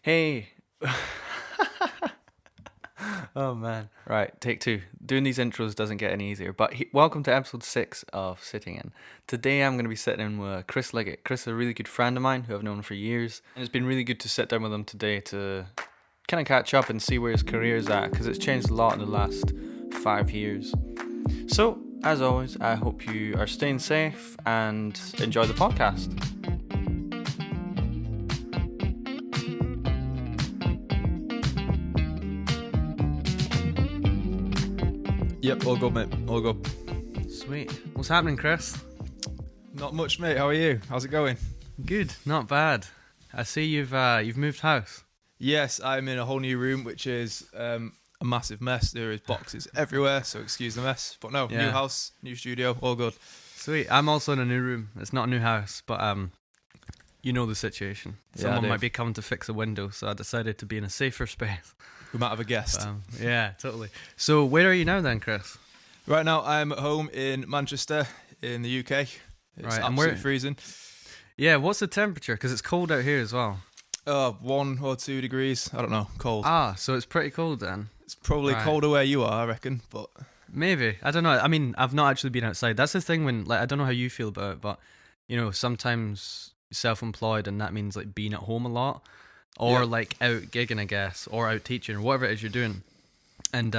Hey. Oh man. Right, take two. Doing these intros doesn't get any easier. But welcome to episode 6 of Sitting In. Today I'm going to be sitting in with Chris Liggett. Chris is a really good friend of mine who I've known for years. And it's been really good to sit down with him today to kind of catch up and see where his career is at, because it's changed a lot in the last 5 years. So, as always, I hope you are staying safe and enjoy the podcast. Yep, all good, mate. All good. Sweet. What's happening, Chris? Not much, mate. How are you? How's it going? Good, not bad. I see you've moved house. Yes, I'm in a whole new room, which is a massive mess. There is boxes everywhere, so excuse the mess. But no, New house, new studio, all good. Sweet. I'm also in a new room. It's not a new house, but you know the situation. Someone might be coming to fix a window, so I decided to be in a safer space. We might have a guest. Yeah, totally. So where are you now then, Chris? Right now, I'm at home in Manchester, in the UK. It's right, absolutely freezing. Yeah, what's the temperature? Because it's cold out here as well. 1 or 2 degrees. I don't know. Cold. So it's pretty cold then. It's probably colder where you are, I reckon. But maybe. I don't know. I mean, I've not actually been outside. That's the thing when, I don't know how you feel about it, but, sometimes self-employed and that means, being at home a lot. Or, out gigging, I guess. Or out teaching, or whatever it is you're doing. And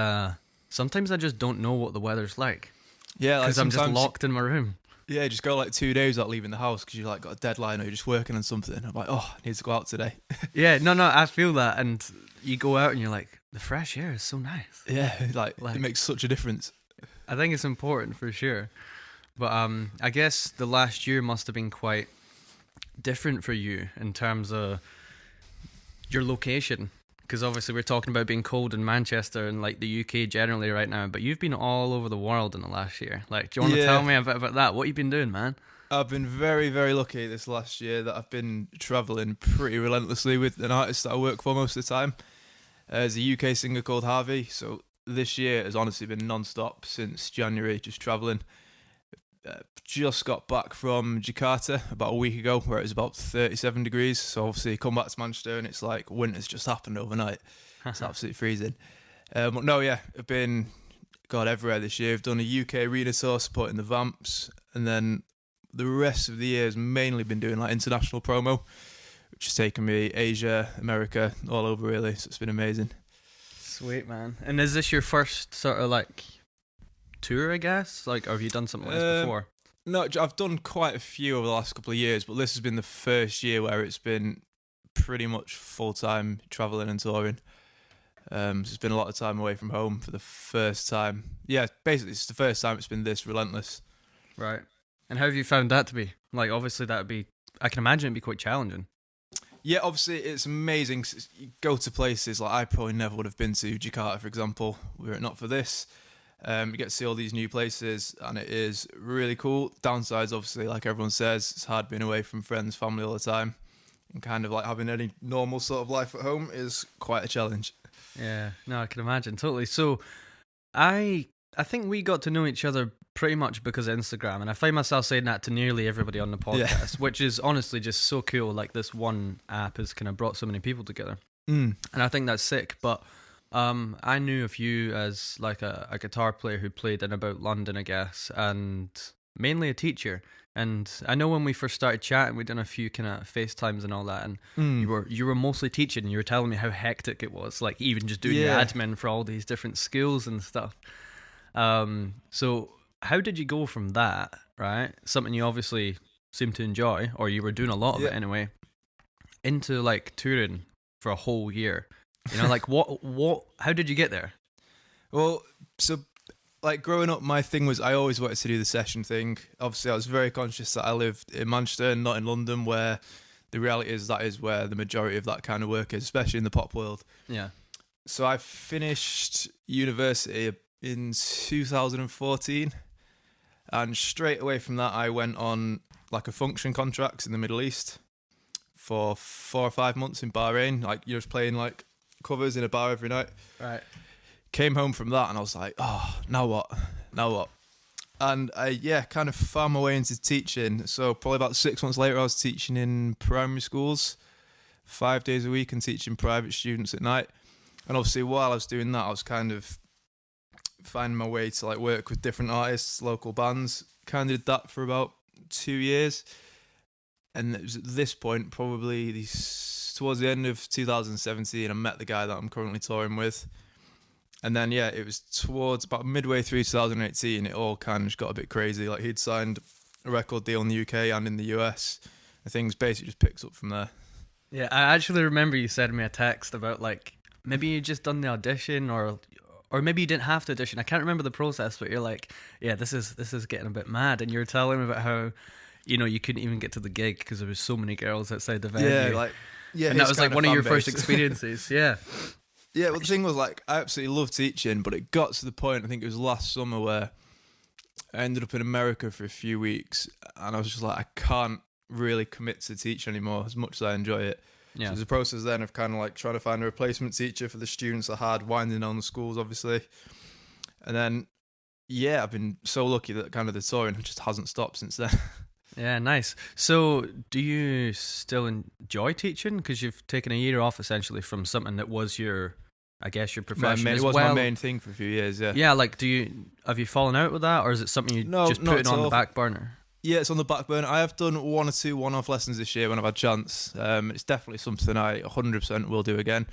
sometimes I just don't know what the weather's like. Yeah, because I'm just locked in my room. Yeah, just go 2 days without leaving the house because you got a deadline or you're just working on something. I'm like, I need to go out today. Yeah, no, I feel that. And you go out and you're like, the fresh air is so nice. Yeah, it makes such a difference. I think it's important for sure. But I guess the last year must have been quite different for you in terms of your location. Because obviously we're talking about being cold in Manchester and the UK generally right now, but you've been all over the world in the last year. Do you want to tell me a bit about that? What you been doing, man? I've been very, very lucky this last year that I've been travelling pretty relentlessly with an artist that I work for most of the time. There's a UK singer called Harvey, so this year has honestly been non-stop since January, just travelling. Just got back from Jakarta about a week ago where it was about 37 degrees, so obviously come back to Manchester and it's like winter's just happened overnight. It's absolutely freezing. But no, yeah, I've been everywhere this year. I've done a UK arena tour supporting the Vamps, and then the rest of the year has mainly been doing international promo, which has taken me Asia, America, all over really, so it's been amazing. Sweet, man. And is this your first sort of tour, I guess? Or have you done something like this before? No, I've done quite a few over the last couple of years, but this has been the first year where it's been pretty much full-time travelling and touring. So it's been a lot of time away from home for the first time. Yeah, basically it's the first time it's been this relentless. Right. And how have you found that to be? Obviously I can imagine it'd be quite challenging. Yeah, obviously it's amazing. You go to places I probably never would have been to Jakarta, for example, were it not for this. You get to see all these new places and it is really cool. Downsides, obviously, like everyone says, it's hard being away from friends, family all the time. And kind of having any normal sort of life at home is quite a challenge. Yeah, no, I can imagine, totally. So I think we got to know each other pretty much because of Instagram, and I find myself saying that to nearly everybody on the podcast, which is honestly just so cool. This one app has kind of brought so many people together. And I think that's sick, but I knew of you as a guitar player who played in about London, I guess, and mainly a teacher. And I know when we first started chatting, we'd done a few kind of FaceTimes and all that, and you were mostly teaching. You were telling me how hectic it was, even just doing the admin for all these different schools and stuff. So how did you go from that, right? Something you obviously seem to enjoy, or you were doing a lot of it anyway, into touring for a whole year. What? How did you get there? Well, so growing up, my thing was I always wanted to do the session thing. Obviously, I was very conscious that I lived in Manchester and not in London, where the reality is that is where the majority of that kind of work is, especially in the pop world. Yeah. So I finished university in 2014, and straight away from that, I went on a function contract in the Middle East for 4 or 5 months in Bahrain. You're just playing covers in a bar every night. Right. Came home from that and I was like, now what? And I kind of found my way into teaching. So probably about 6 months later I was teaching in primary schools 5 days a week and teaching private students at night. And obviously, while I was doing that, I was kind of finding my way to like work with different artists, local bands. Kind of did that for about 2 years. And it was at this point, probably towards the end of 2017, I met the guy that I'm currently touring with. And then, yeah, it was towards about midway through 2018, it all kind of just got a bit crazy. Like, he'd signed a record deal in the UK and in the US. And things basically just picked up from there. Yeah, I actually remember you sent me a text about, like, maybe you just done the audition or maybe you didn't have to audition. I can't remember the process, but you're like, yeah, this is getting a bit mad. And you're telling me about how, you know, you couldn't even get to the gig because there was so many girls outside the venue. Yeah, and that was like one of your first experiences. Yeah. Yeah, well, the thing was, like, I absolutely loved teaching, but it got to the point, I think it was last summer, where I ended up in America for a few weeks, and I was just like, I can't really commit to teach anymore as much as I enjoy it. Yeah. So there's a process then of kind of like trying to find a replacement teacher for the students I had, winding down the schools, obviously. And then, yeah, I've been so lucky that kind of the touring just hasn't stopped since then. Yeah, nice. So do you still enjoy teaching? Because you've taken a year off essentially from something that was your, I guess, your profession as well. It was my main thing for a few years, yeah. Yeah, like, have you fallen out with that, or is it something you just put on the back burner? Yeah, it's on the back burner. I have done one or two one-off lessons this year when I've had chance. It's definitely something I 100% will do again.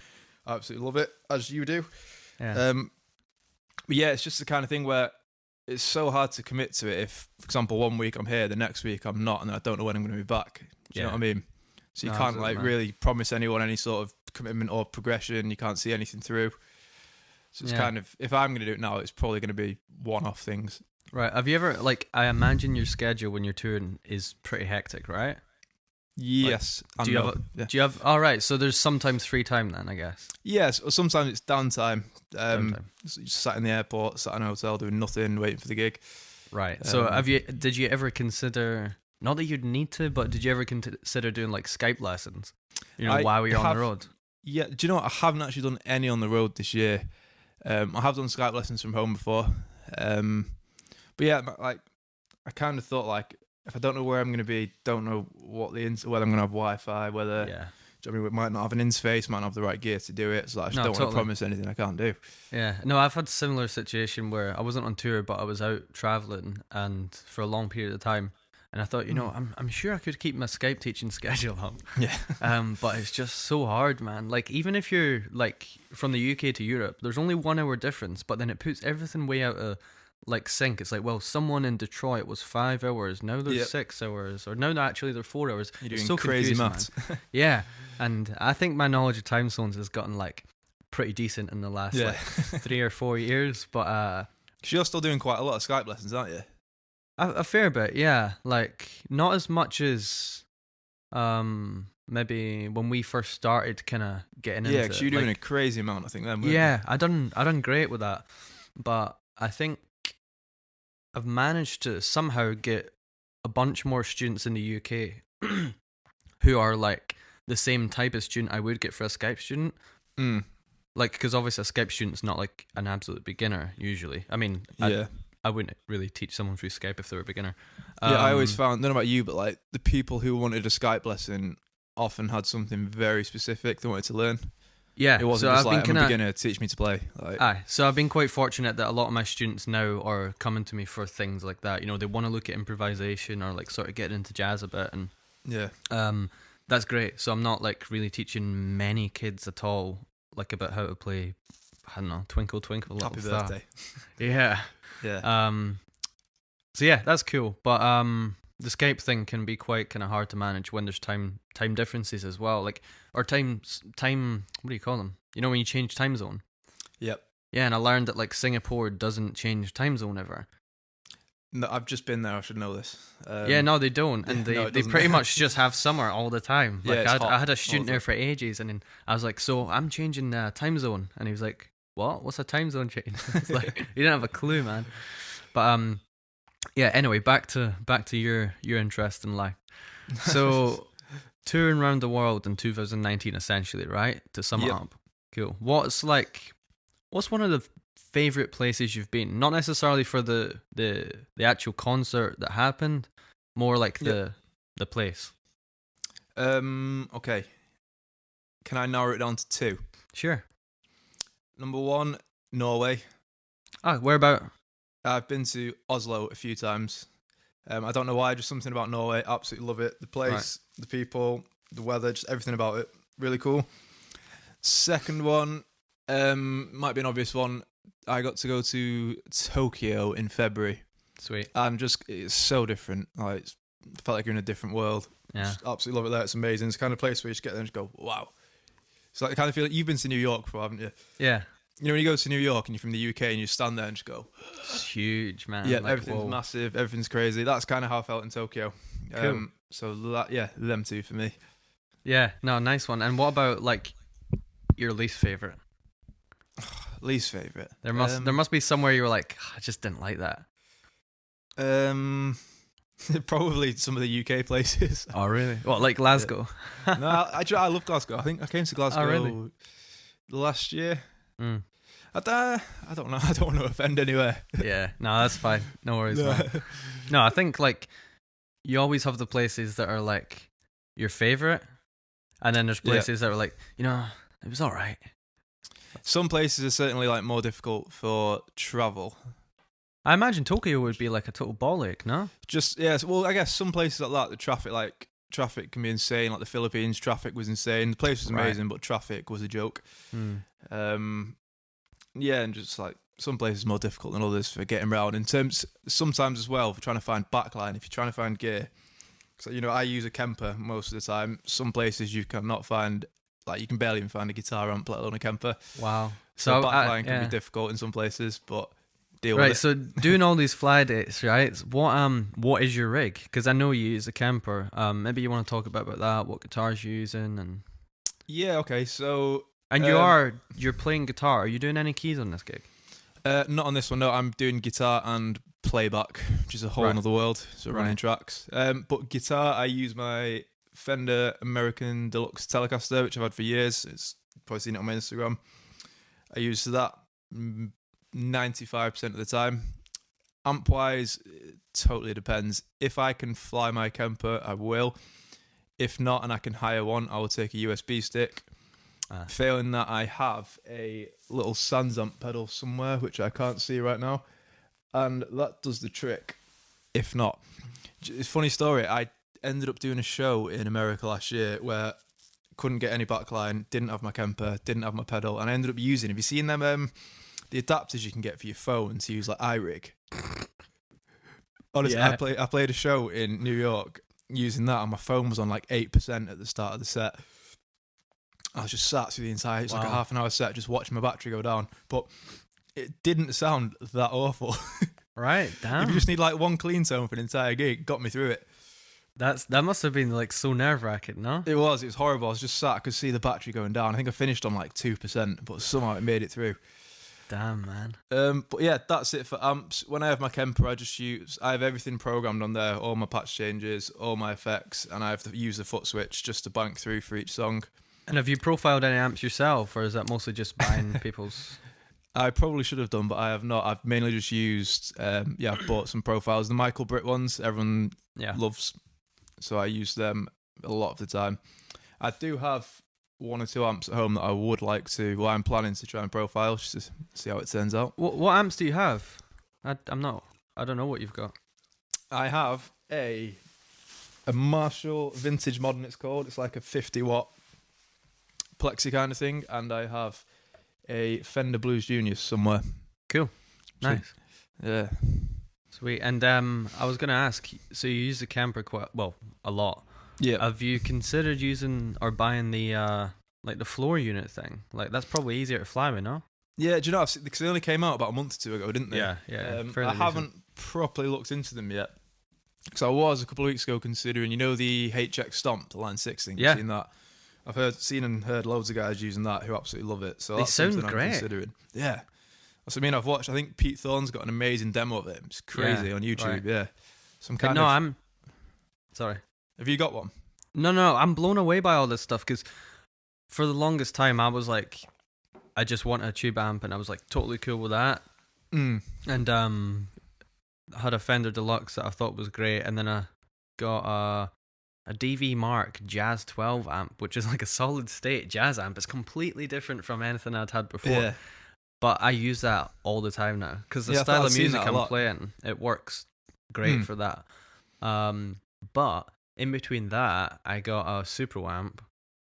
I absolutely love it, as you do. Yeah. But yeah, it's just the kind of thing where it's so hard to commit to it if, for example, one week I'm here, the next week I'm not, and I don't know when I'm going to be back. Do you know what I mean? So you can't like really promise anyone any sort of commitment or progression. You can't see anything through. So it's kind of, if I'm going to do it now, it's probably going to be one-off things. Right. Have you ever, like, I imagine your schedule when you're touring is pretty hectic, right? Yes. Like, do you have, all right, so there's sometimes free time then, I guess. Yes, or sometimes it's downtime. So you just sat in the airport, sat in a hotel doing nothing, waiting for the gig. Right. So did you ever consider, not that you'd need to, but did you ever consider doing like Skype lessons? You know, while you're on the road? Yeah, do you know what? I haven't actually done any on the road this year. I have done Skype lessons from home before. But yeah, like, I kind of thought, like, if I don't know where I'm going to be, don't know whether I'm going to have Wi-Fi, whether, do you know what I mean, we might not have an interface, might not have the right gear to do it, so I just don't want to promise anything I can't do. Yeah, no, I've had a similar situation where I wasn't on tour, but I was out traveling and for a long period of time, and I thought, you know, I'm sure I could keep my Skype teaching schedule up. Yeah. But it's just so hard, man. Like, even if you're like from the UK to Europe, there's only 1 hour difference, but then it puts everything way out of like sync. It's like, well, someone in Detroit was 5 hours, now there's 6 hours, or now actually they're 4 hours. You're doing it's so crazy maths. Yeah, and I think my knowledge of time zones has gotten like pretty decent in the last like 3 or 4 years. But because you're still doing quite a lot of Skype lessons, aren't you? A fair bit, yeah. Like, not as much as maybe when we first started kind of getting into it. Yeah, because you're doing a crazy amount, I think, then. Yeah, I done great with that, but I think I've managed to somehow get a bunch more students in the UK who are like the same type of student I would get for a Skype student. Like, because obviously a Skype student's not like an absolute beginner usually. I mean, I wouldn't really teach someone through Skype if they were a beginner. Yeah, I always found, I don't know about you, but like the people who wanted a Skype lesson often had something very specific they wanted to learn. Yeah, it wasn't just like, I'm a beginner, teach me to play. Like, so I've been quite fortunate that a lot of my students now are coming to me for things like that. You know, they want to look at improvisation or like sort of getting into jazz a bit, and that's great. So I'm not like really teaching many kids at all, like about how to play, I don't know, Twinkle Twinkle Little Star. Happy birthday. Yeah. So yeah, that's cool. But the Skype thing can be quite kind of hard to manage when there's time differences as well, like, or time. What do you call them? You know, when you change time zone. Yep. Yeah, and I learned that like Singapore doesn't change time zone ever. No, I've just been there. I should know this. Yeah, no, they don't, and they pretty much just have summer all the time. Like, I had a student there for ages, and then I was like, "So I'm changing the time zone," and he was like, "What? What's a time zone change?" It's like, you didn't have a clue, man. But yeah. Anyway, back to your interest in life. So, touring around the world in 2019, essentially, right? To sum it up, cool. What's one of the favorite places you've been? Not necessarily for the actual concert that happened, more like the place. Okay. can I narrow it down to 2? Sure. Number 1, Norway. Oh, where about? I've been to Oslo a few times. I don't know why, just something about Norway. Absolutely love it. The place, the people, the weather, just everything about it. Really cool. Second one, might be an obvious one. I got to go to Tokyo in February. Sweet. It's so different. Like, it felt like you're in a different world. Yeah. Just absolutely love it there. It's amazing. It's the kind of place where you just get there and just go, wow. It's like the kind of feel like you've been to New York before, haven't you? Yeah. You know, when you go to New York and you're from the UK and you stand there and just go, It's huge, man. yeah, Like, everything's whoa. massive, everything's crazy. That's kind of how I felt in Tokyo. Cool. So them two for me. Yeah, no, nice one. And what about like your least favorite? Least favorite. There must be somewhere you were like, I just didn't like that. Probably some of the UK places. Oh, really? What, like Glasgow? No, I love Glasgow. I think I came to Glasgow really? last year. Mm. I don't know. I don't want to offend anywhere. Yeah, no, that's fine. No worries, man. No, I think like you always have the places that are like your favorite, and then there's places that are like, it was all right. Some places are certainly like more difficult for travel. I imagine Tokyo would be like a total ball ache, no? Just well, I guess some places like that, the traffic can be insane. Like the Philippines, traffic was insane. The place was amazing, but traffic was a joke. Yeah, and just like some places more difficult than others for getting around. In terms, sometimes as well, for trying to find backline, if you're trying to find gear. So, I use a Kemper most of the time. Some places you cannot find, like you can barely even find a guitar amp, let alone a Kemper. Wow. So backline can be difficult in some places, but deal with it. Right, so doing all these fly dates, right? What is your rig? Because I know you use a Kemper. Maybe you want to talk about that, what guitars you're using, and... Yeah, okay, so... And you're playing guitar. Are you doing any keys on this gig? Not on this one, no. I'm doing guitar and playback, which is a whole other world, so running tracks. But guitar, I use my Fender American Deluxe Telecaster, which I've had for years. It's probably seen it on my Instagram. I use that 95% of the time. Amp-wise, it totally depends. If I can fly my Kemper, I will. If not, and I can hire one, I will take a USB stick. Failing that, I have a little Sans amp pedal somewhere, which I can't see right now, and that does the trick. If not, it's a funny story. I ended up doing a show in America last year where couldn't get any backline, didn't have my Kemper, didn't have my pedal, and I ended up using. Have you seen them? The adapters you can get for your phone to use like iRig. Honestly, yeah. I played a show in New York using that, and my phone was on like 8% at the start of the set. I was just sat through the entire, it's like a half an hour set, just watching my battery go down. But it didn't sound that awful. Right, damn. If you just need like one clean tone for an entire gig, it got me through it. That must have been like so nerve-wracking, no? It was horrible. I was just sat, I could see the battery going down. I think I finished on like 2%, but somehow it made it through. Damn, man. But yeah, that's it for amps. When I have my Kemper, I have everything programmed on there, all my patch changes, all my effects, and I have to use the foot switch just to bank through for each song. And have you profiled any amps yourself, or is that mostly just buying people's? I probably should have done, but I have not. I've mainly just used, I've bought some profiles. The Michael Britt ones, everyone loves, so I use them a lot of the time. I do have one or two amps at home that I would like to, I'm planning to try and profile, just to see how it turns out. What amps do you have? I don't know what you've got. I have a Marshall Vintage Modern, it's called. It's like a 50-watt plexi kind of thing, and I have a Fender Blues Junior somewhere. Cool. Nice. Yeah. Sweet. And I was going to ask, so you use the Kemper a lot. Yeah. Have you considered using or buying the like the floor unit thing? Like that's probably easier to fly with, no? Yeah, do you know, because they only came out about a month or two ago, didn't they? Yeah. I haven't properly looked into them yet. Because I was a couple of weeks ago considering, the HX Stomp, the Line 6 thing. You've seen that? I've seen and heard loads of guys using that who absolutely love it. So they that's sound something great. I'm considering. Yeah. That's what I mean. I've watched, I think Pete Thorne's got an amazing demo of it. It's crazy on YouTube, right. yeah. Some I'm sorry. Have you got one? No, I'm blown away by all this stuff because for the longest time I was like, I just want a tube amp and I was like totally cool with that. And I had a Fender Deluxe that I thought was great, and then I got a DV Mark Jazz 12 amp, which is like a solid state jazz amp. It's completely different from anything I'd had before. Yeah. But I use that all the time now because the Yeah, I thought style I'd of seen music that a I'm lot. playing, it works great Mm. for that. But in between that, I got a Super amp.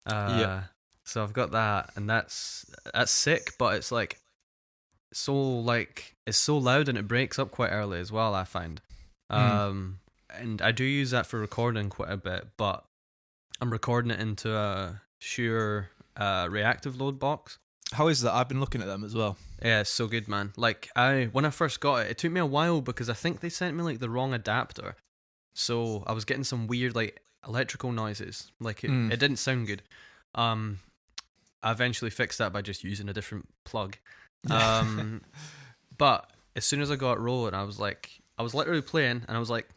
Yeah. So I've got that, and that's sick. But it's like it's so loud and it breaks up quite early as well. I find, and I do use that for recording quite a bit. But I'm recording it into a Shure reactive load box. How is that? I've been looking at them as well. Yeah, it's so good, man. Like when I first got it, it took me a while because I think they sent me like the wrong adapter. So I was getting some weird like electrical noises. Like it didn't sound good. I eventually fixed that by just using a different plug. But as soon as I got it rolling, I was literally playing and I was like,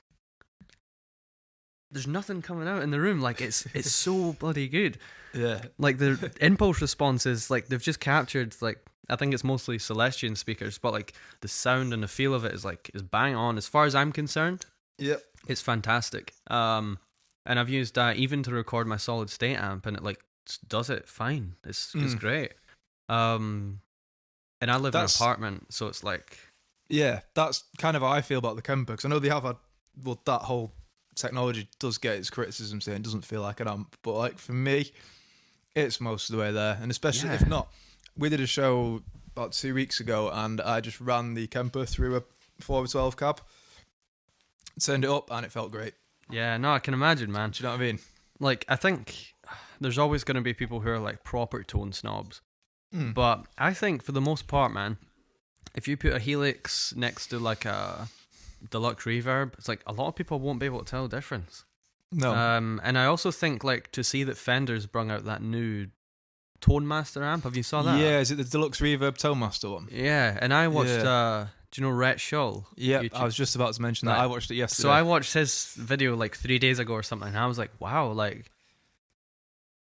there's nothing coming out in the room. Like it's so bloody good. Yeah. Like the impulse responses, like they've just captured, like I think it's mostly Celestion speakers, but like the sound and the feel of it is bang on. As far as I'm concerned, Yep. it's fantastic. And I've used that even to record my solid state amp, and it like does it fine. It's great. And I live in an apartment, so it's like, yeah, that's kind of how I feel about the Kemper, because I know they have had, well, that whole technology does get its criticism, saying it doesn't feel like an amp, but like for me, it's most of the way there. And especially if not, we did a show about 2 weeks ago, and I just ran the Kemper through a 4x12 cab, turned it up, and it felt great. yeah, no, I can imagine, man. Do you know what I mean? Like, I think there's always going to be people who are like proper tone snobs. But I think for the most part, man, if you put a Helix next to like a deluxe reverb, it's like a lot of people won't be able to tell the difference. No. And I also think like to see that Fender's brung out that new Tone Master amp. Have you saw that? Yeah, is it the Deluxe Reverb Tonemaster one? Yeah, and I watched, Yeah. do you know Rhett Shull? Yeah, YouTube? I was just about to mention that. Right. I watched it yesterday. So I watched his video like 3 days ago or something, and I was like, wow, like,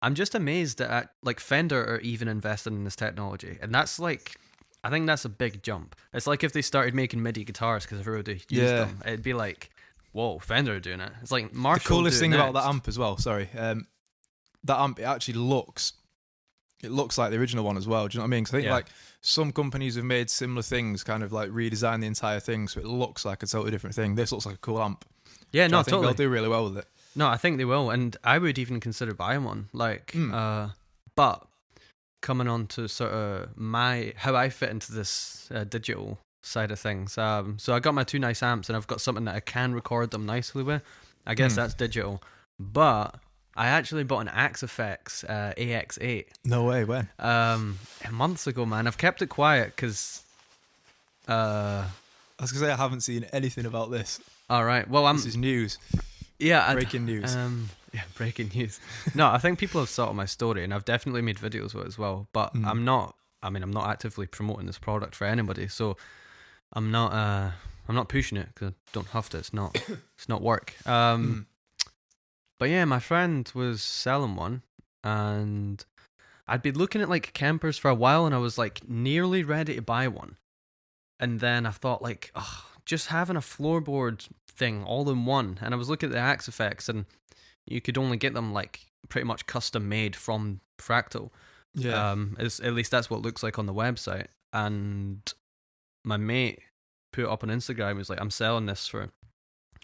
I'm just amazed that like Fender are even investing in this technology. And that's like, I think that's a big jump. It's like if they started making MIDI guitars because everybody used them, it'd be like, whoa, Fender are doing it. It's like Marshall. The coolest thing about next. that amp as well, that amp, it actually looks like the original one as well. Do you know what I mean? 'Cause I think like some companies have made similar things, kind of like redesign the entire thing so it looks like a totally different thing. This looks like a cool amp. Yeah, no, I think totally. they'll do really well with it. No, I think they will, and I would even consider buying one. Like, but coming on to sort of how I fit into this digital side of things. So I got my two nice amps, and I've got something that I can record them nicely with. I guess that's digital, but I actually bought an Axe-Fx AX8. No way, when? Months ago, man. I've kept it quiet because. I was gonna say I haven't seen anything about this. All right. Well, this is news. Yeah, breaking news. Yeah, breaking news. No, I think people have saw my story, and I've definitely made videos with it as well. But I'm not actively promoting this product for anybody, so I'm not pushing it because I don't have to. It's not work. But yeah, my friend was selling one, and I'd been looking at like Kempers for a while, and I was like nearly ready to buy one, and then I thought like, just having a floorboard thing all in one, and I was looking at the Axe-Fx, and you could only get them like pretty much custom made from Fractal. Yeah. At least that's what it looks like on the website. And my mate put it up on Instagram. He was like, I'm selling this for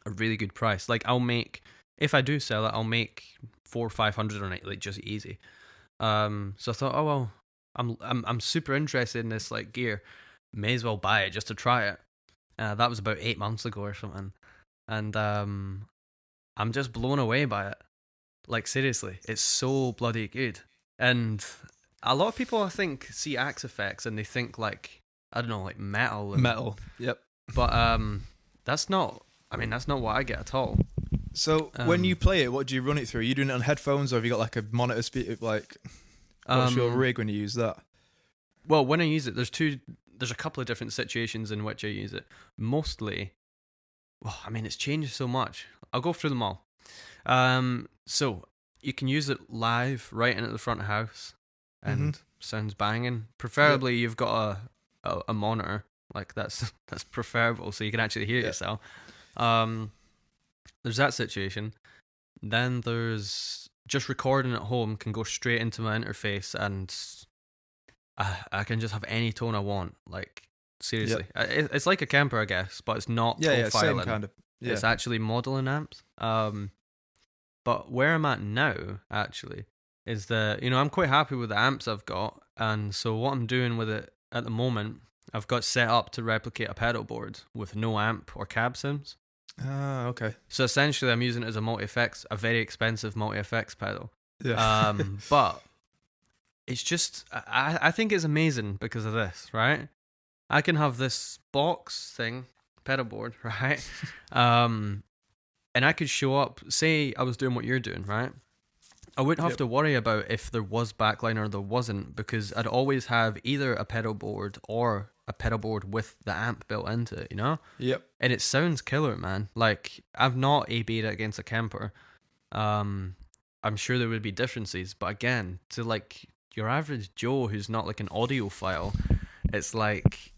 a really good price. Like, if I do sell it, I'll make 400 or 500 on it, like just easy. So I thought, oh well, I'm super interested in this like gear. May as well buy it just to try it. That was about 8 months ago or something. And I'm just blown away by it. Like, seriously, it's so bloody good. And a lot of people, I think, see Axe-Fx and they think like, I don't know, like metal. Metal. Yep. But that's not what I get at all. So when you play it, what do you run it through? Are you doing it on headphones, or have you got like a monitor speaker? Like, what's your rig when you use that? Well, when I use it, there's a couple of different situations in which I use it. Mostly, well, I mean, it's changed so much. I'll go through them all. So you can use it live right in at the front of house, and sounds banging. Preferably, you've got a monitor. Like that's preferable, so you can actually hear yourself. There's that situation. Then there's just recording at home can go straight into my interface, and I can just have any tone I want. Like, seriously, it's like a Kemper, I guess, but it's not profiling. Same kind of. Yeah. It's actually modeling amps. But where I'm at now, actually, is that, I'm quite happy with the amps I've got, and so what I'm doing with it at the moment, I've got set up to replicate a pedal board with no amp or cab sims. Ah, okay. So essentially, I'm using it as a multi-effects, a very expensive multi-effects pedal. Yeah. But it's just, I think it's amazing because of this, right? I can have this box thing, pedal board, right? And I could show up, say I was doing what you're doing, right? I wouldn't have to worry about if there was backline or there wasn't, because I'd always have either a pedal board or a pedal board with the amp built into it, Yep. And it sounds killer, man. Like, I've not A/B'd it against a Kemper. I'm sure there would be differences, but again, to like your average Joe who's not like an audiophile, it's like,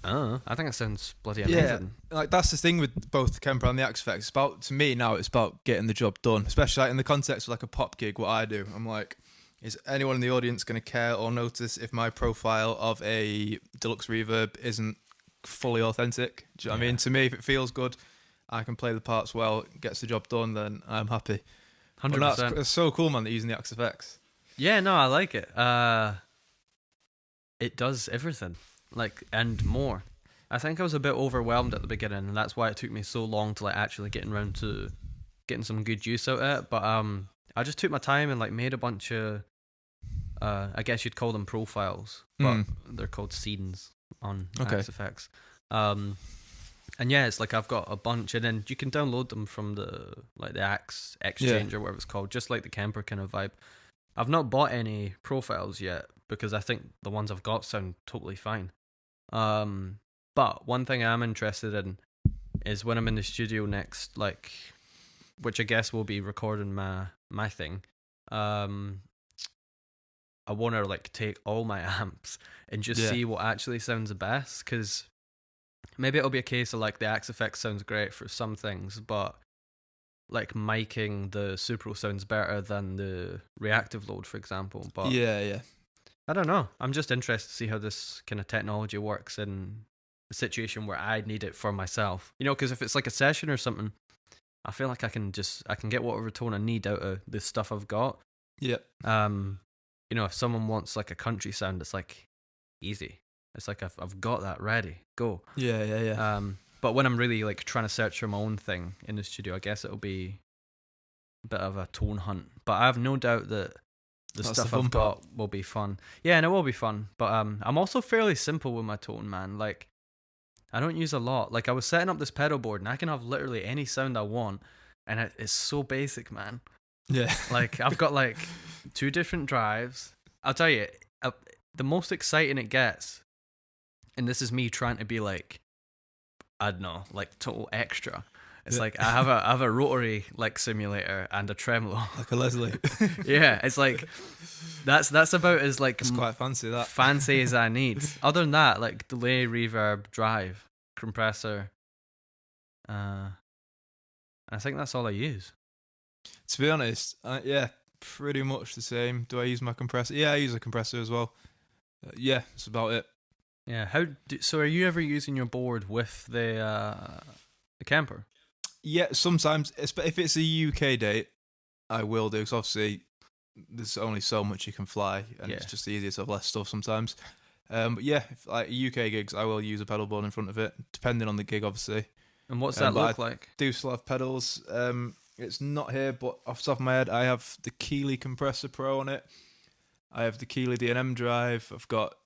I think it sounds bloody amazing. Yeah, like that's the thing with both the Kemper and the XFX. To me now, it's about getting the job done, especially like in the context of like a pop gig. What I do, I'm like, is anyone in the audience going to care or notice if my profile of a deluxe reverb isn't fully authentic? Do you know what I mean? To me, if it feels good, I can play the parts well, gets the job done, then I'm happy. 100%. It's so cool, man, that using the XFX. Yeah, no, I like it. It does everything. Like, and more. I think I was a bit overwhelmed at the beginning, and that's why it took me so long to like actually getting around to getting some good use out of it. But I just took my time and like made a bunch of I guess you'd call them profiles, but they're called scenes on XFX. And yeah, it's like I've got a bunch, and then you can download them from the Axe Exchange or whatever it's called, just like the Kemper kind of vibe. I've not bought any profiles yet because I think the ones I've got sound totally fine. But one thing I'm interested in is when I'm in the studio next, like, which I guess will be recording my thing. I want to like take all my amps and just see what actually sounds the best, because maybe it'll be a case of like the XFX sounds great for some things, but like miking the Supro sounds better than the reactive load, for example. But yeah. I don't know. I'm just interested to see how this kind of technology works in a situation where I need it for myself. Because if it's like a session or something, I feel like I can get whatever tone I need out of the stuff I've got. Yeah. If someone wants like a country sound, it's like easy. It's like I've got that ready. Go. Yeah. But when I'm really like trying to search for my own thing in the studio, I guess it'll be a bit of a tone hunt. But I have no doubt that the stuff I've got will be fun. Yeah, and it will be fun. But I'm also fairly simple with my tone, man. Like, I don't use a lot. Like, I was setting up this pedal board, and I can have literally any sound I want, and it's so basic, man. Yeah. Like, I've got like 2 different drives. I'll tell you, the most exciting it gets, and this is me trying to be like, I don't know, like total extra. It's like I have a rotary like simulator and a tremolo, like a Leslie. Yeah, it's like that's about as like it's quite fancy, that fancy as I need. Other than that, like delay, reverb, drive, compressor. I think that's all I use. To be honest, pretty much the same. Do I use my compressor? Yeah, I use a compressor as well. Yeah, that's about it. Yeah. So are you ever using your board with the Kemper? Yeah, sometimes. If it's a UK date, I will do, because obviously there's only so much you can fly, and it's just easier to have less stuff sometimes. But yeah, if, like UK gigs, I will use a pedal board in front of it, depending on the gig, obviously. And what's that look like? I do still have pedals. It's not here, but off the top of my head, I have the Keeley Compressor Pro on it. I have the Keeley D&M drive. I've got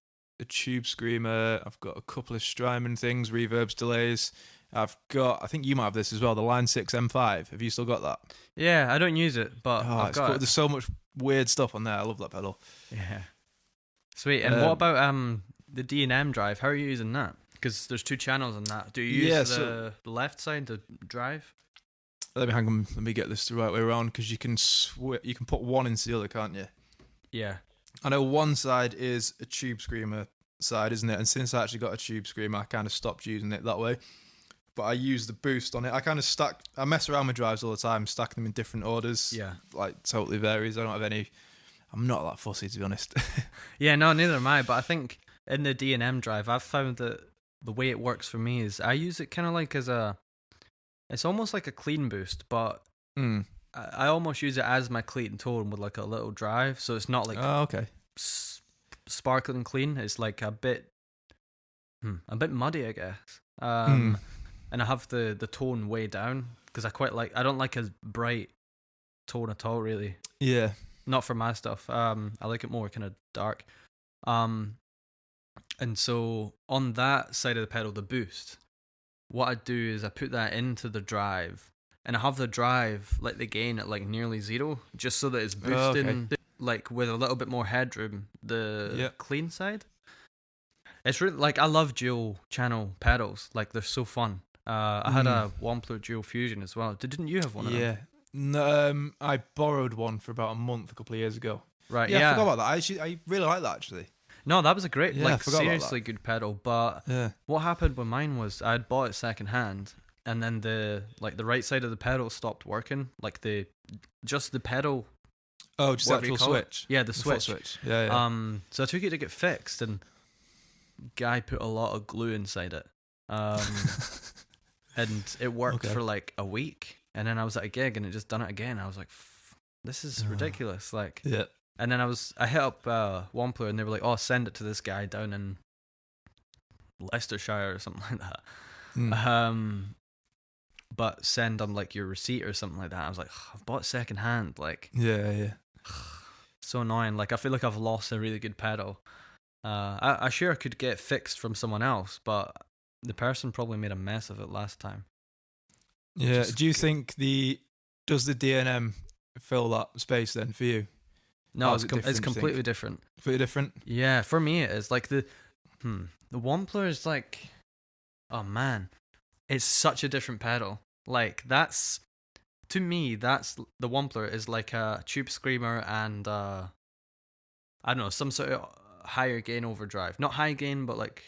a Tube Screamer. I've got a couple of Strymon things, reverbs, delays. I've got, I think you might have this as well, the Line 6 M5. Have you still got that? Yeah, I don't use it, but I've got it. There's so much weird stuff on there. I love that pedal. Yeah. Sweet. And what about the D&M drive? How are you using that? Because there's 2 channels on that. Do you use the left side to drive? Let me get this the right way around, because you can put one into the other, can't you? Yeah. I know one side is a Tube Screamer side, isn't it? And since I actually got a Tube Screamer, I kind of stopped using it that way. but I use the boost on it. I mess around with drives all the time, stack them in different orders. Yeah. Like, totally varies. I'm not that fussy, to be honest. Yeah, no, neither am I. But I think in the D&M drive, I've found that the way it works for me is I use it kind of like it's almost like a clean boost, but I almost use it as my clean tone with like a little drive. So it's not like sparkling clean. It's like a bit muddy, I guess. And I have the tone way down because I don't like a bright tone at all, really. Yeah. Not for my stuff. I like it more kind of dark. And so on that side of the pedal, the boost, what I do is I put that into the drive, and I have the drive, like the gain at like nearly 0, just so that it's boosting like with a little bit more headroom, the clean side. It's really like, I love dual channel pedals. Like, they're so fun. I had a Wampler Dual Fusion as well. Didn't you have one of them? Yeah. No, I borrowed one for about a month a couple of years ago. Right, yeah. I forgot about that. I really like that, actually. No, that was a great, I forgot seriously good pedal. But what happened with mine was I'd bought it second hand, and then the right side of the pedal stopped working. Like the pedal. Oh, just the actual switch. Yeah, the switch. Yeah. So I took it to get fixed, and guy put a lot of glue inside it. And it worked for like a week, and then I was at a gig and it just done it again. I was like, this is ridiculous. Like, and then I hit up Wampler, and they were like, oh, send it to this guy down in Leicestershire or something like that. But send them like your receipt or something like that. I was like, I've bought second hand. Like, so annoying. Like, I feel like I've lost a really good pedal. I sure could get fixed from someone else, but the person probably made a mess of it last time. Yeah. Do you think does the D&M fill that space then for you? No, it's completely different. Completely different? Yeah, for me it is. Like the Wampler is like, oh man, it's such a different pedal. Like, to me, the Wampler is like a Tube Screamer and I don't know, some sort of higher gain overdrive. Not high gain, but like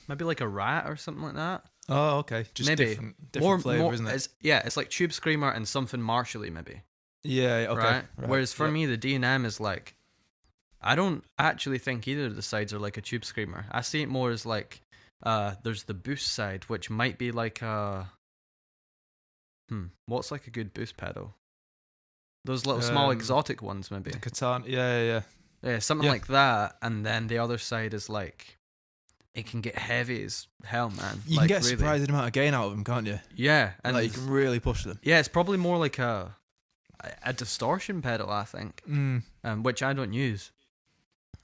maybe like a Rat or something like that. Oh, okay. Just maybe different flavor, isn't it? It's like Tube Screamer and something Marshally maybe. Yeah, okay. Right? Whereas for me, the D&M is like, I don't actually think either of the sides are like a Tube Screamer. I see it more as like, there's the boost side, which might be like what's like a good boost pedal? Those little small exotic ones, maybe. The Katana, yeah. Yeah, something like that. And then the other side is like, it can get heavy as hell, man. You can get a surprising amount of gain out of them, can't you? Yeah. And like, you can really push them. Yeah, it's probably more like a distortion pedal, I think, which I don't use.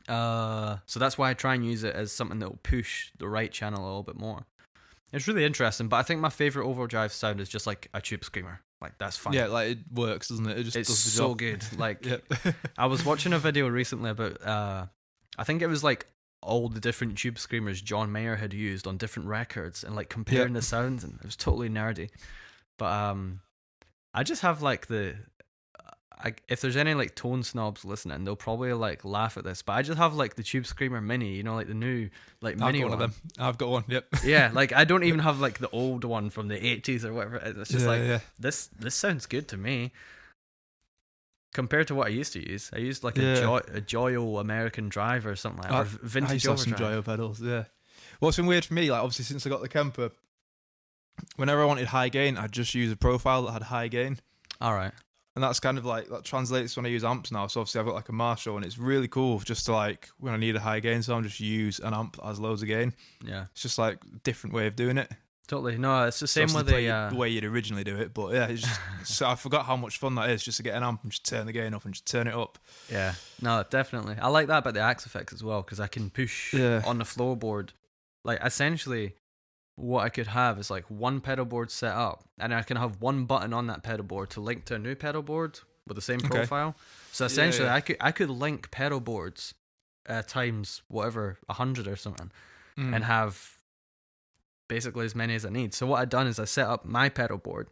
So that's why I try and use it as something that will push the right channel a little bit more. It's really interesting, but I think my favorite overdrive sound is just like a Tube Screamer. Like, that's fine. Yeah, like, it works, doesn't it? It just it's does the so job. good. Like, I was watching a video recently about I think it was like all the different Tube Screamers John Mayer had used on different records, and like comparing the sounds, and it was totally nerdy. But I just have like if there's any like tone snobs listening, they'll probably like laugh at this, but I just have like the Tube Screamer Mini, you know, like the new like mini one. I've got one. Yep. Yeah, like I don't even have like the old one from the 80s or whatever. It's just this sounds good to me compared to what I used to use. I used like a Joyo American Drive or something like that, or vintage I used to have some overdrive. Joyo pedals. Yeah. What's been weird for me, like obviously since I got the Kemper, whenever I wanted high gain, I'd just use a profile that had high gain. All right. And that's kind of like, that translates when I use amps now. So obviously I've got like a Marshall, and it's really cool just to like, when I need a high gain sound, just use an amp that has loads of gain. Yeah. It's just like a different way of doing it. Totally. No, it's the same with the way you'd originally do it. But yeah, it's just, so I forgot how much fun that is just to get an amp and just turn the gain up and just turn it up. Yeah. No, definitely. I like that about the Axe effects as well, because I can push on the floorboard. Like, essentially, what I could have is like one pedal board set up, and I can have one button on that pedal board to link to a new pedal board with the same profile. So essentially, I could link pedal boards times whatever 100 or something, and have basically as many as I need. So what I've done is I set up my pedal board,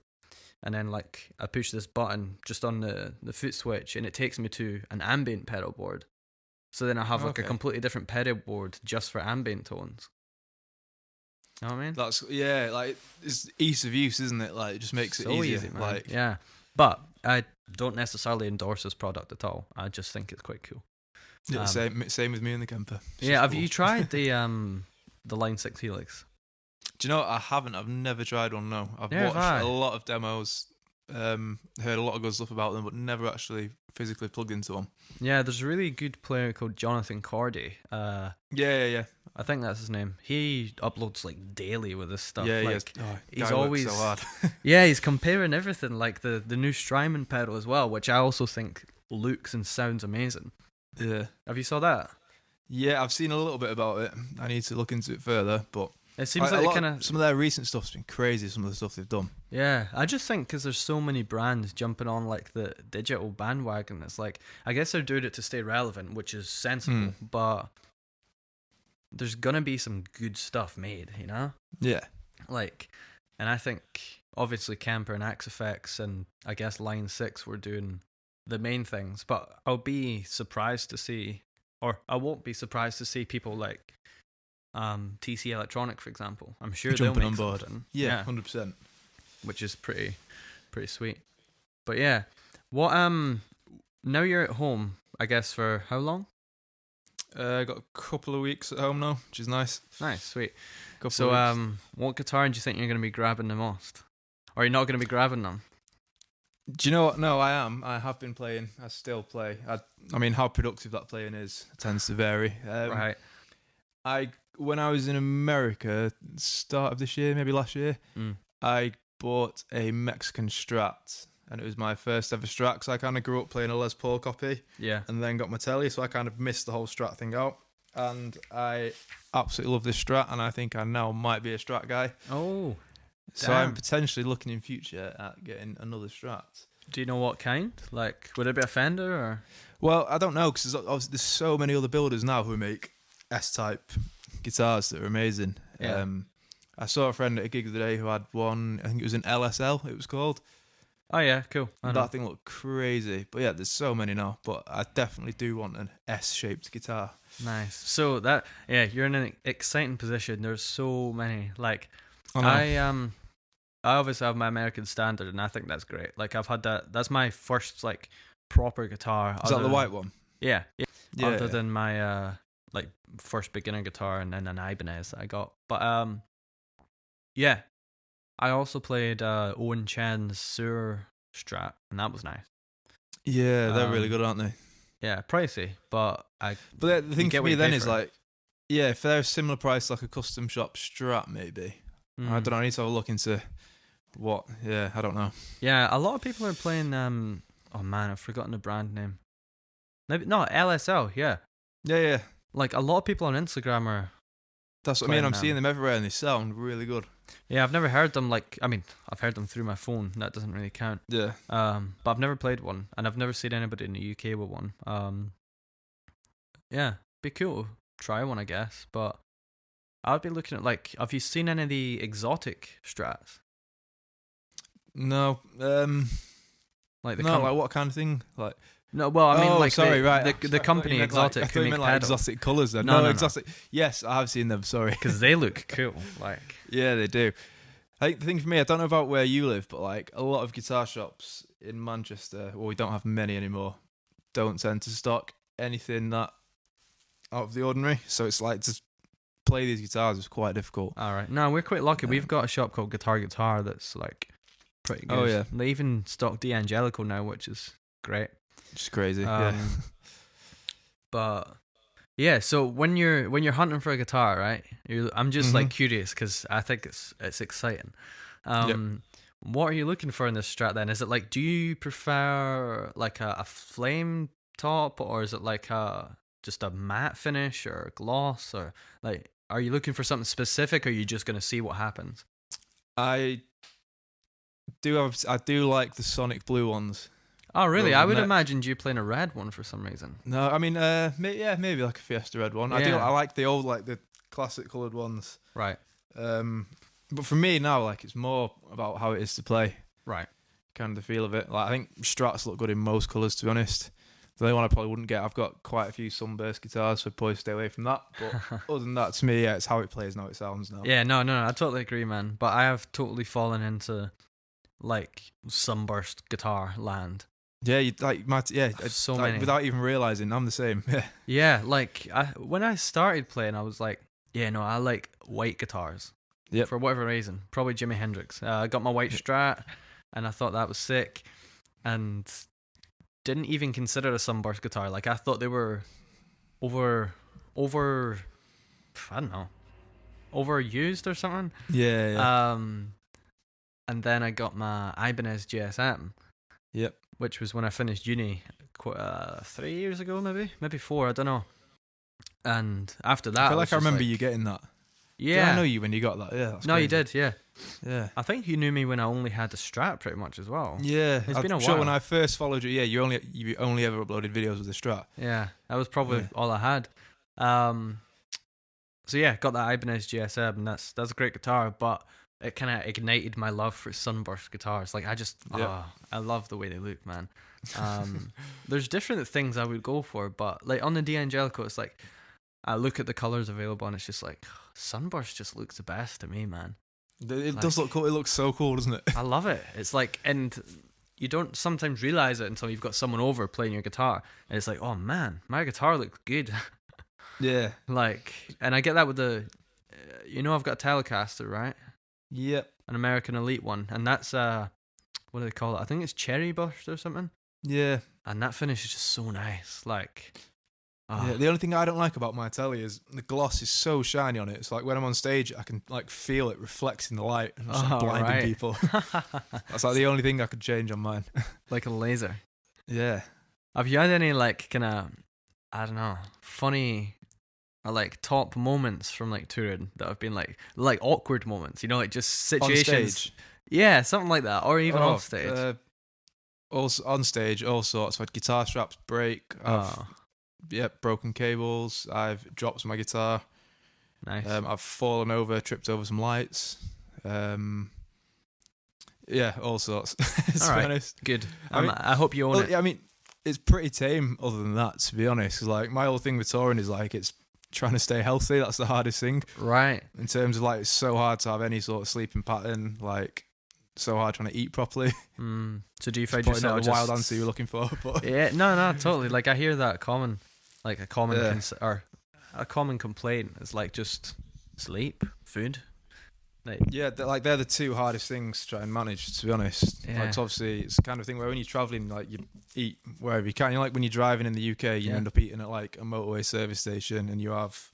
and then like I push this button just on the foot switch, and it takes me to an ambient pedal board. So then I have like a completely different pedal board just for ambient tones. You know what I mean? That's like it's ease of use, isn't it? Like it just makes it So easier. easy, man. Like Yeah, but I don't necessarily endorse this product at all. I just think it's quite cool. yeah, same with me and the Kemper. It's Yeah, just have cool. you tried the Line 6 Helix? Do you know what? I haven't. I've never tried one. No, I've Yeah, watched have I? a lot of demos, heard a lot of good stuff about them, but never actually physically plugged into one. Yeah, there's a really good player called Jonathan Cordy. Yeah. I think that's his name. He uploads like daily with this stuff. Yeah, like, he's always so hard. yeah, he's comparing everything, like the new Strymon pedal as well, which I also think looks and sounds amazing. Yeah, Have you saw that? yeah. I've seen a little bit about it. I need to look into it further, but It seems like kind of some of their recent stuff's been crazy. Some of the stuff they've done. yeah. I just think because there's so many brands jumping on like the digital bandwagon, it's like I guess they're doing it to stay relevant, which is sensible, but there's gonna be some good stuff made, you know? Yeah, Like, and I think obviously Kemper and Axe Effects and I guess Line 6 were doing the main things, but I'll be surprised to see, or I won't be surprised to see people like TC Electronic, for example. I'm sure they'll jumping make on board. something. Yeah, 100%. Which is pretty sweet. But yeah, what now you're at home, I guess, for how long? Got a couple of weeks at home now, which is nice. Nice, sweet. Couple So of weeks. what guitar do you think you're going to be grabbing the most? Or are you not going to be grabbing them? Do you know what? No, I am. I have been playing. I still play. I mean, how productive that playing is tends to vary. Right. When I was in America, start of this year, maybe last year, I bought a Mexican Strat, and it was my first ever Strat. Because I kind of grew up playing a Les Paul copy, Yeah. and then got my telly, so I kind of missed the whole Strat thing out. And I absolutely love this Strat, and I think I now might be a Strat guy. Oh. So I'm Damn. potentially looking in future at getting another Strat. Do you know what kind? Like, would it be a Fender or? Well, I don't know because there's so many other builders now who make S-type guitars that are amazing. Yeah. I saw a friend at a gig the other day who had one. I think it was an LSL. It was called. Oh yeah, cool. I know. That thing looked crazy. But yeah, there's so many now. But I definitely do want an S-shaped guitar. Nice. So you're in an exciting position. There's so many. Like, I know. I obviously have my American Standard, and I think that's great. Like, I've had that. That's my first like proper guitar. Is that the white one? Yeah. Yeah. Other than my like first beginner guitar and then an Ibanez that I got. But yeah, I also played Owen Chen's Sewer Strat, and that was nice. Yeah, they're really good, aren't they? Yeah, pricey, but But the thing get for what me you then pay is for it. like, yeah, if they're a similar price like a custom shop Strat, maybe. I don't know. I need to have a look into what. Yeah, I don't know. Yeah, a lot of people are playing. Oh man, I've forgotten the brand name. Maybe no LSL. Yeah, Yeah. like a lot of people on Instagram are. That's what I mean. Playing I'm them. seeing them everywhere and they sound really good. Yeah, I've never heard them. Like, I mean, I've heard them through my phone. That doesn't really count. Yeah. But I've never played one, and I've never seen anybody in the UK with one. Yeah, be cool to try one, I guess. But I'd be looking at like, have you seen any of the exotic Strats? No. Like the No, like what kind of thing? Like. no, well, I mean, Oh, like sorry, right. the company I thought Exotic you who meant make like pedals exotic colours then. No, no. exotic. Yes, I have seen them. Sorry. because they look cool. Like, Yeah, they do. I think the thing for me, I don't know about where you live, but like a lot of guitar shops in Manchester, well, we don't have many anymore, don't tend to stock anything that out of the ordinary. So it's like to play these guitars is quite difficult. all right, no, we're quite lucky. We've got a shop called Guitar that's like pretty good. Oh, yeah. They even stock D'Angelico now, which is great. Just crazy. Yeah. But yeah, so when you're hunting for a guitar, right? I'm just like Mhm. curious because I think it's exciting. What are you looking for in this Strat then? Is it like, do you prefer like a flame top, or is it like just a matte finish or gloss, or like, are you looking for something specific, or are you just gonna see what happens? I do like the Sonic Blue ones. Oh really? Rather I would than imagine you playing a red one for some reason. No, I mean, maybe like a Fiesta Red one. Yeah. I like the old, like the classic coloured ones. Right. But for me now, like it's more about how it is to play, Right. kind of the feel of it. Like I think Strats look good in most colours, to be honest. The only one I probably wouldn't get. I've got quite a few Sunburst guitars, so probably stay away from that. But other than that, to me, yeah, it's how it plays, not how it sounds now. Yeah, no, I totally agree, man. But I have totally fallen into like Sunburst guitar land. Yeah, So many. without even realizing, I'm the same. Yeah, Yeah, like when I started playing, I was like, yeah, no, I like white guitars. Yep. For whatever reason, probably Jimi Hendrix. I got my white Strat, and I thought that was sick, and didn't even consider a Sunburst guitar. Like I thought they were over, I don't know, overused or something. yeah. And then I got my Ibanez GSM. Yep. Which was when I finished uni 3 years ago, maybe 4, I don't know. And after that, I feel like I remember you getting that. Yeah, Did I know you when you got that. Yeah. That's no, crazy. you did. Yeah, Yeah. I think you knew me when I only had the Strat, pretty much as well. Yeah, It's been a I'm sure while. when I first followed you, yeah, you only ever uploaded videos with the Strat. Yeah, that was probably Yeah. all I had. So yeah, got that Ibanez GSM, and that's a great guitar, but it kind of ignited my love for Sunburst guitars. Like I love the way they look, man. There's different things I would go for, but like on the D'Angelico, it's like I look at the colors available, and it's just like Sunburst just looks the best to me, man. It does look cool. It looks so cool, doesn't it? I love it. It's like, and you don't sometimes realize it until you've got someone over playing your guitar, and it's like, oh man, my guitar looks good. Yeah. Like, and I get that with the, I've got a Telecaster, right? Yep. An American Elite one, and that's what do they call it? I think it's Cherry Burst or something. Yeah. And that finish is just so nice. Like, Yeah, the only thing I don't like about my telly is the gloss is so shiny on it. It's like when I'm on stage, I can like feel it reflecting the light and just like, blinding people. That's like the only thing I could change on mine. Like a laser. Yeah. Have you had any like kind of, I don't know, funny or like top moments from like touring that have been like awkward moments? Like just situations. On stage. Yeah, something like that, or even off stage. Also on stage, all sorts. I've had guitar straps break. Broken cables. I've dropped my guitar. Nice. I've fallen over, tripped over some lights. Yeah, all sorts. To All be right, honest. good. I I hope you own it. Yeah, I mean, it's pretty tame. Other than that, to be honest, like my whole thing with touring is like it's trying to stay healthy. That's the hardest thing. Right. In terms of like, it's so hard to have any sort of sleeping pattern. Like, so hard trying to eat properly. So do you find Probably yourself not the wild answer you're looking for, but Yeah, no, totally. Like I hear that common, like a common a common complaint is like just sleep, food. Like, yeah, they're the two hardest things to try and manage. To be honest, Yeah. like it's obviously it's the kind of thing where when you're traveling, like you eat wherever you can. Like when you're driving in the UK, you Yeah. end up eating at like a motorway service station, and you have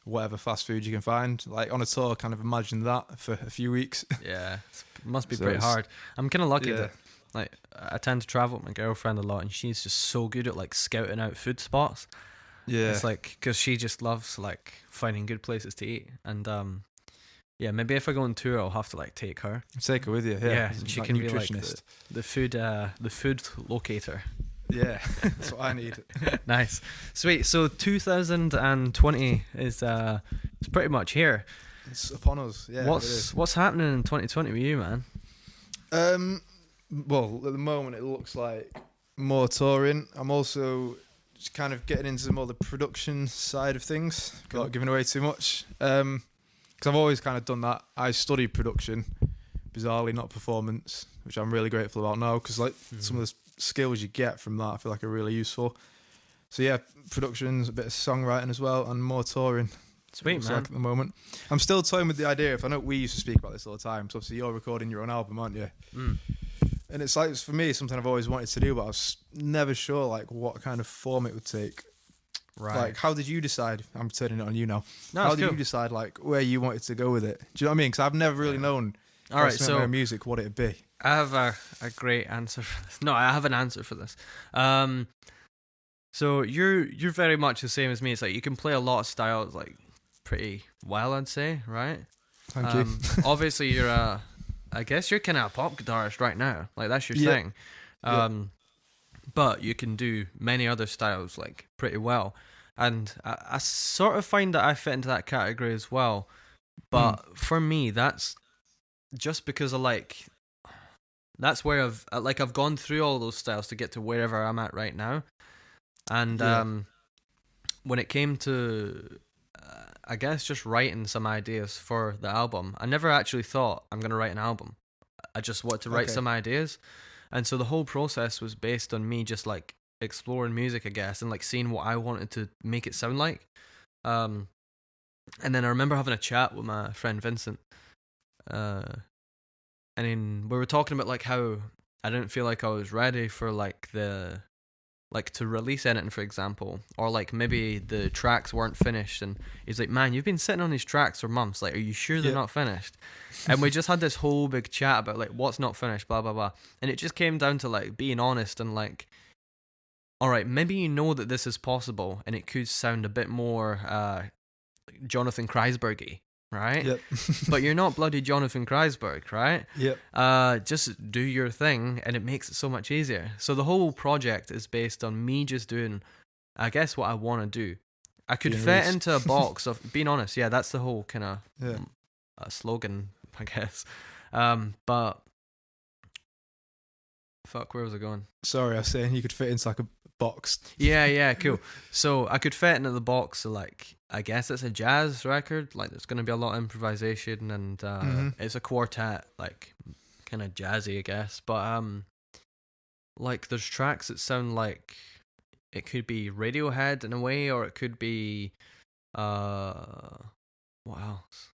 whatever fast food you can find. Like on a tour, kind of imagine that for a few weeks. yeah, it must be So pretty it's- hard. I'm kind of lucky Yeah. that like I tend to travel with my girlfriend a lot, and she's just so good at like scouting out food spots. Yeah, It's like because she just loves like finding good places to eat, and yeah, maybe if I go on tour, I'll have to like take her. take her with you. Yeah, Yeah, as she like can be like nutritionist. the food locator. Yeah, that's what I need. Nice, sweet. So 2020 is it's pretty much here. It's upon us. Yeah, it is. What's happening in 2020 with you, man? Well, at the moment it looks like more touring. I'm also just kind of getting into more the production side of things, Cool. without giving away too much. Because I've always kind of done that. I studied production, bizarrely not performance, which I'm really grateful about now. Because like some of the skills you get from that, I feel like are really useful. So yeah, productions, a bit of songwriting as well, and more touring. Sweet, Looks man. like at the moment. I'm still toying with the idea. If I know we used to speak about this all the time. So obviously you're recording your own album, aren't you? And it's like, for me, it's something I've always wanted to do, but I was never sure like what kind of form it would take. Right. Like, how did you decide? I'm turning it on you now. No, How it's did cool. you decide like where you wanted to go with it? Do you know what I mean? Because I've never really known. All right, so so music, what it'd be. I have a great answer for this. No, I have an answer for this. So you're very much the same as me. It's like you can play a lot of styles like pretty well, I'd say, right? Thank you. Obviously, I guess you're kind of a pop guitarist right now. Like that's your Yeah. thing. But you can do many other styles like pretty well, and I sort of find that I fit into that category as well. But for me, that's just because that's where I've gone through all those styles to get to wherever I'm at right now. And Yeah. when it came to, I guess, just writing some ideas for the album, I never actually thought I'm going to write an album. I just wanted to write Okay. some ideas. And so the whole process was based on me just like exploring music, I guess, and like seeing what I wanted to make it sound like. Um, and then I remember having a chat with my friend Vincent. And then we were talking about like how I didn't feel like I was ready for like to release anything, for example, or like maybe the tracks weren't finished. And he's like, "Man, you've been sitting on these tracks for months. Like, are you sure they're Yeah. not finished?" And we just had this whole big chat about like what's not finished, blah blah blah. And it just came down to like being honest and like, all right, maybe you know that this is possible, and it could sound a bit more Jonathan Kreisbergy, right? Yep. But you're not bloody Jonathan Kreisberg, right? Yep. Just do your thing, and it makes it so much easier. So the whole project is based on me just doing, I guess, what I want to do. I could Being fit honest. into a box of being honest. Yeah, that's the whole kind of Yeah. slogan, I guess. But fuck, where was I going? Sorry, I was saying you could fit into like a box. Yeah, cool. So I could fit into the box. So like, I guess it's a jazz record. Like, there's gonna be a lot of improvisation, and it's a quartet, like kind of jazzy, I guess. But like there's tracks that sound like it could be Radiohead in a way, or it could be what else?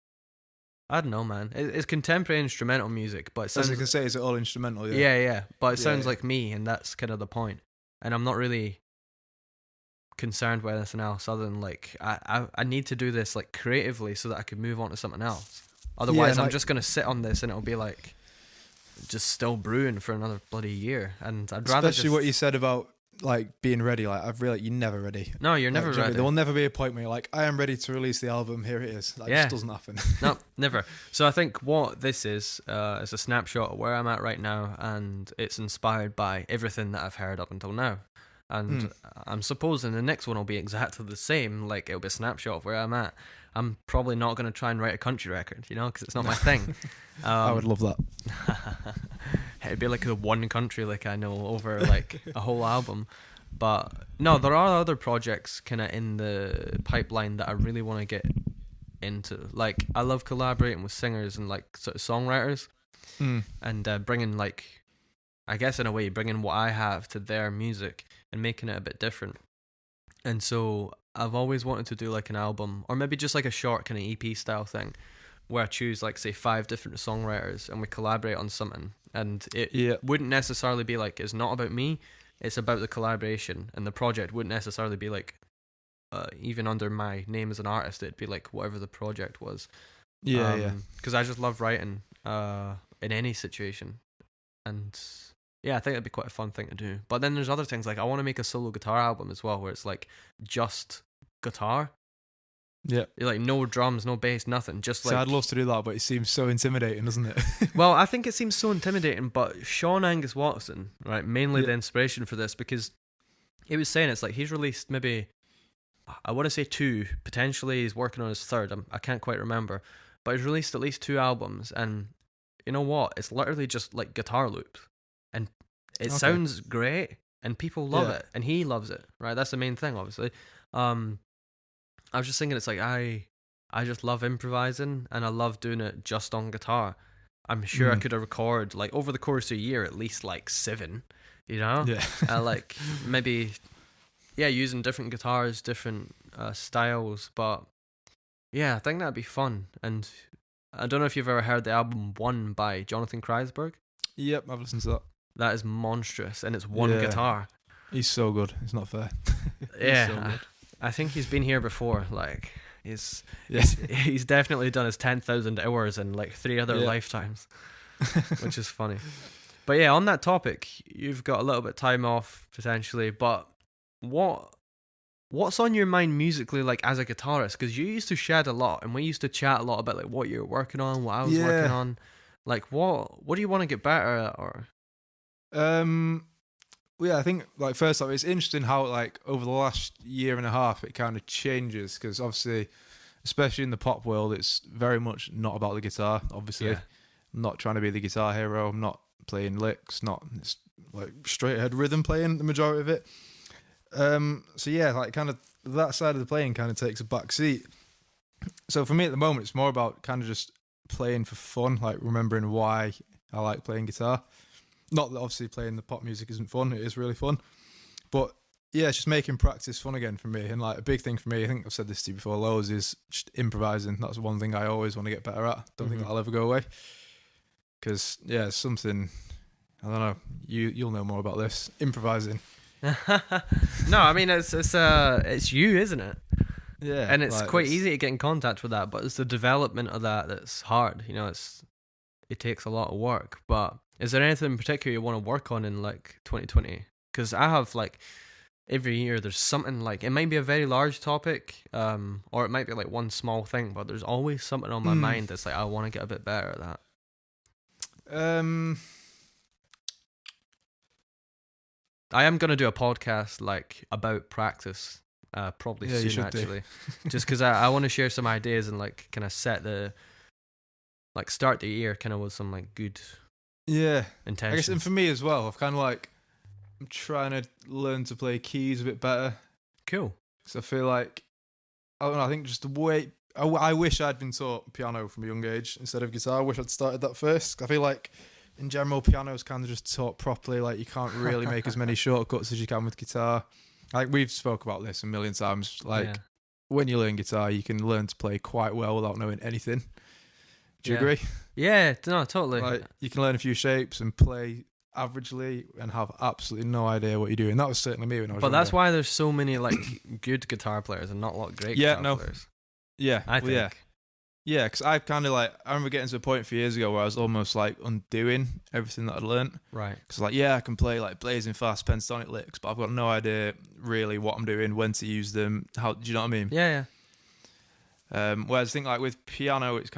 I don't know, man. It's contemporary instrumental music, but it As I sounds can say, is it all instrumental? Yeah. yeah. But it Yeah, sounds yeah. like me, and that's kind of the point. And I'm not really concerned with anything else other than like I need to do this like creatively so that I can move on to something else. Otherwise, and I'm like- just gonna sit on this and it'll be like just still brewing for another bloody year. And I'd rather Especially just, what you said about like being ready. Like I've realized you're never ready. no, you're never Like, do you know what I mean? ready. There will never be a point where you're like, I am ready to release the album. Here it is. That Yeah. just doesn't happen. No, never. So I think what this is a snapshot of where I'm at right now, and it's inspired by everything that I've heard up until now. And I'm supposing the next one will be exactly the same. Like, it'll be a snapshot of where I'm at. I'm probably not going to try and write a country record, you know, because it's not my thing. I would love that. It'd be like the one country like I know over like a whole album. But no, there are other projects kind of in the pipeline that I really want to get into. Like, I love collaborating with singers and like sort of songwriters, and bringing like, I guess in a way, bringing what I have to their music and making it a bit different. And so I've always wanted to do like an album, or maybe just like a short kind of EP style thing, where I choose like say 5 different songwriters and we collaborate on something. And it wouldn't necessarily be like, it's not about me, it's about the collaboration. And the project wouldn't necessarily be like even under my name as an artist. It'd be like whatever the project was. Yeah. Because I just love writing in any situation. And yeah, I think that'd be quite a fun thing to do. But then there's other things, like I want to make a solo guitar album as well, where it's like just guitar. Yeah. Like no drums, no bass, nothing. Just like, So I'd love to do that, but it seems so intimidating, doesn't it? well, I think it seems so intimidating, but Sean Angus Watson, right, mainly Yeah. the inspiration for this, because he was saying it's like he's released maybe, I want to say 2, potentially he's working on his 3rd, I can't quite remember, but he's released at least 2 albums, and you know what, it's literally just like guitar loops, and it Okay. sounds great, and people love Yeah. it, and he loves it, right? That's the main thing, obviously. I was just thinking, it's like I just love improvising, and I love doing it just on guitar. I'm sure I could record like over the course of a year at least like 7, you know? Yeah. Like maybe, yeah, using different guitars, different styles, but yeah, I think that'd be fun. And I don't know if you've ever heard the album One by Jonathan Kreisberg. Yep, I've listened to that. That is monstrous, and it's one Yeah. guitar. He's so good. It's not fair. Yeah, so good. I think he's been here before. Like, he's definitely done his 10,000 hours in like 3 other Yeah. lifetimes, which is funny. But yeah, on that topic, you've got a little bit of time off potentially, but what's on your mind musically, like as a guitarist? Because you used to shed a lot, and we used to chat a lot about like what you're working on, what I was working Yeah. on. Like, what do you want to get better at? Or Well, yeah, I think like first off, it's interesting how like over the last year and a half it kind of changes, because obviously, especially in the pop world, it's very much not about the guitar. Obviously, Yeah. I'm not trying to be the guitar hero. I'm not playing licks. It's like straight ahead rhythm playing the majority of it. So yeah, like kind of that side of the playing kind of takes a back seat. So for me at the moment, it's more about kind of just playing for fun, like remembering why I like playing guitar. Not that obviously playing the pop music isn't fun; it is really fun. But yeah, it's just making practice fun again for me. And like a big thing for me, I think I've said this to you before, loads, is just improvising. That's one thing I always want to get better at. Don't think that'll ever go away. Because yeah, it's something. I don't know. You'll know more about this. Improvising. No, I mean it's you, isn't it? Yeah, And it's like, quite easy to get in contact with that, but it's the development of that's hard. You know, it takes a lot of work. But is there anything in particular you want to work on in like 2020? Because I have like every year there's something, like it might be a very large topic, or it might be like one small thing, but there's always something on my mind that's like I want to get a bit better at that. I am gonna do a podcast like about practice, probably Yeah, you soon should do. actually, just because I want to share some ideas and like kind of start the year kind of with some like good yeah. I intentions. guess, and for me as well, I've kind of like I'm trying to learn to play keys a bit better. Cool. Because I feel like I don't know. I think just the way I wish I'd been taught piano from a young age instead of guitar. I wish I'd started that first. I feel like in general, piano's kind of just taught properly. Like you can't really make as many shortcuts as you can with guitar. Like we've spoke about this a million times. Like when you learn guitar, you can learn to play quite well without knowing anything. Do you agree? Yeah, no, totally. Like you can learn a few shapes and play averagely and have absolutely no idea what you're doing. That was certainly me when I was. But younger. that's why there's so many like good guitar players and not a lot of great guitar players. Yeah, I think. Yeah, because I kind of like, I remember getting to a point a few years ago where I was almost like undoing everything that I'd learnt. Right. Because like, yeah, I can play like blazing fast pentatonic licks, but I've got no idea really what I'm doing, when to use them, how, do you know what I mean? Yeah. Whereas I think like with piano, it's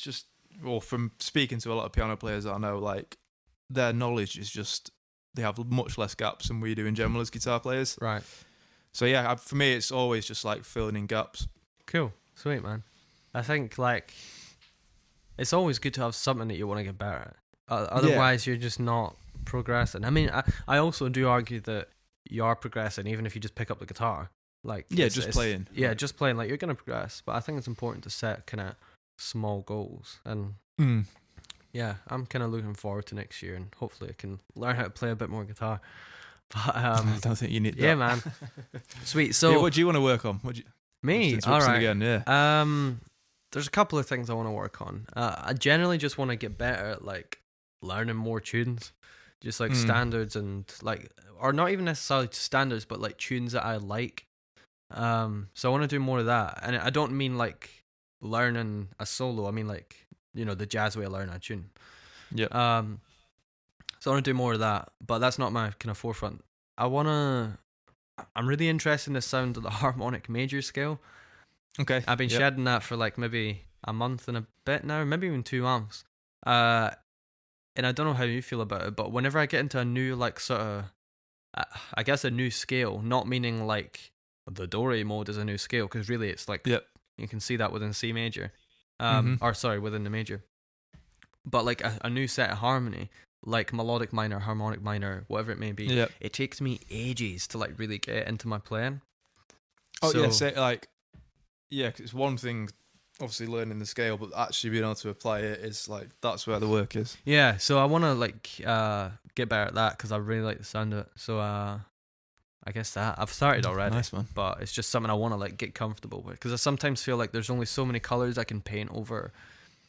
just, well, from speaking to a lot of piano players that I know, like their knowledge is just, they have much less gaps than we do in general as guitar players. Right. So yeah, for me, it's always just like filling in gaps. Cool. Sweet, man. I think like it's always good to have something that you want to get better at. Otherwise, you're just not progressing. I mean, I also do argue that you are progressing even if you just pick up the guitar. Like just playing. Yeah, just playing. Like you're gonna progress, but I think it's important to set kind of small goals. And yeah, I'm kind of looking forward to next year, and hopefully I can learn how to play a bit more guitar. But I don't think you need that. Yeah, man. Sweet. So, yeah, what do you want to work on? Me? All right. Again, yeah. There's a couple of things I want to work on. I generally just want to get better at like learning more tunes, just like standards and like, or not even necessarily standards, but like tunes that I like. So I want to do more of that, and I don't mean like learning a solo. I mean like, you know, the jazz way of learning a tune. Yeah. So I want to do more of that, but that's not my kind of forefront. I'm really interested in the sound of the harmonic major scale. Okay. I've been shedding that for like maybe a month and a bit now, maybe even 2 months. And I don't know how you feel about it, but whenever I get into a new like sort of, I guess a new scale, not meaning like the do-re mode is a new scale, because really it's like, you can see that within C major, or sorry, within the major. But like a new set of harmony, like melodic minor, harmonic minor, whatever it may be, it takes me ages to like really get into my playing. Oh, so, because it's one thing, obviously learning the scale, but actually being able to apply it is like, that's where the work is. Yeah, so I want to like get better at that because I really like the sound of it. So I guess that I've started already. Nice, man. But it's just something I want to like get comfortable with, because I sometimes feel like there's only so many colors I can paint over,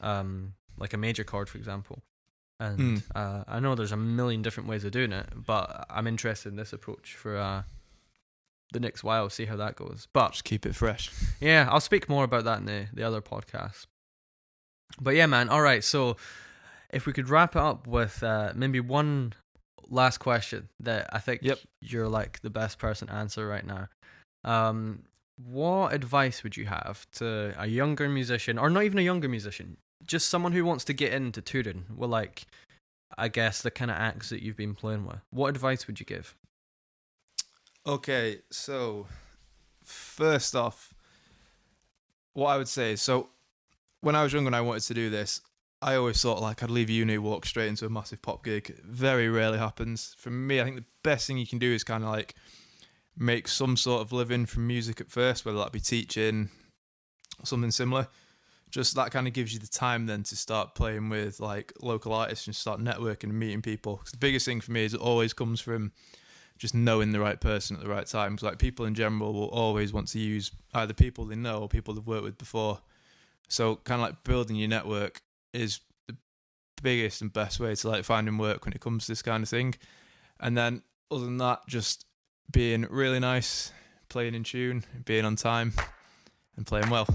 like a major chord, for example. And I know there's a million different ways of doing it, but I'm interested in this approach for the next while, see how that goes. But just keep it fresh. Yeah, I'll speak more about that in the other podcast. But yeah, man. All right, so if we could wrap it up with maybe one last question that I think you're like the best person to answer right now. What advice would you have to a younger musician, or not even a younger musician, just someone who wants to get into touring with, like, I guess the kind of acts that you've been playing with? What advice would you give? Okay, so first off, what I would say is, so when I was younger and I wanted to do this, I always thought like I'd leave uni, walk straight into a massive pop gig. Very rarely happens. For me, I think the best thing you can do is kind of like make some sort of living from music at first, whether that be teaching, something similar. Just that kind of gives you the time then to start playing with like local artists and start networking and meeting people. 'Cause the biggest thing for me is it always comes from just knowing the right person at the right time. 'Cause like people in general will always want to use either people they know or people they've worked with before. So kind of like building your network is the biggest and best way to like finding work when it comes to this kind of thing. And then other than that, just being really nice, playing in tune, being on time and playing well.